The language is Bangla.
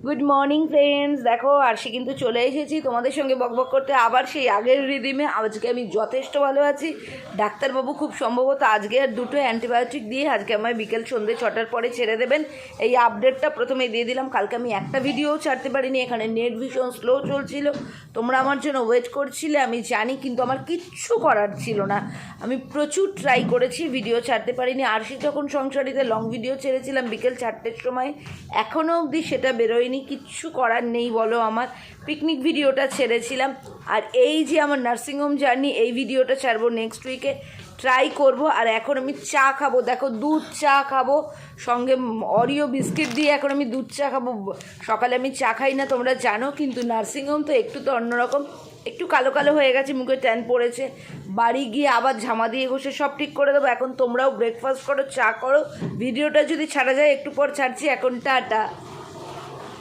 Good morning friends. দেখো আরশি কিন্তু চলে এসেছি তোমাদের সঙ্গে বকবক করতে আবার সেই আগের রিদিমে। আজকে আমি যথেষ্ট ভালো আছি। ডাক্তারবাবু খুব সম্ভবত আজকে আর দুটো অ্যান্টিবায়োটিক দিয়ে আজকে আমায় বিকেল সন্ধ্যে 6টার পরে ছেড়ে দেবেন। এই আপডেটটা প্রথমে দিয়ে দিলাম। কালকে আমি একটা ভিডিওও ছাড়তে পারিনি, এখানে নেট ভীষণ স্লো চলছিল, তোমরা আমার জন্য ওয়েট করছিলে আমি জানি, কিন্তু আমার কিচ্ছু করার ছিল না। আমি প্রচুর ট্রাই করেছি, ভিডিও ছাড়তে পারিনি। আরশি যখন সংসারিতে লং ভিডিও ছেড়েছিলাম বিকেল 4টের সময়, এখনও অবধি সেটা বেরোয়নি। কিচ্ছু করার নেই বলো। আমার পিকনিক ভিডিওটা ছেড়েছিলাম, আর এই যে আমার নার্সিংহোম জার্নি, এই ভিডিওটা ছাড়বো নেক্সট উইকে, ট্রাই করব। আর এখন আমি চা খাবো, দেখো দুধ চা খাবো, সঙ্গে অরিও বিস্কিট দিয়ে এখন আমি দুধ চা খাবো। সকালে আমি চা খাই না তোমরা জানো, কিন্তু নার্সিংহোম তো একটু তো অন্যরকম। একটু কালো কালো হয়ে গেছে, মুখে ট্যান পড়েছে, বাড়ি গিয়ে আবার ঝামা দিয়ে ঘষে সব ঠিক করে দেবো। এখন তোমরাও ব্রেকফাস্ট করো, চা করো। ভিডিওটা যদি ছাড়া যায় একটু পর ছাড়ছি। এখন টাটা।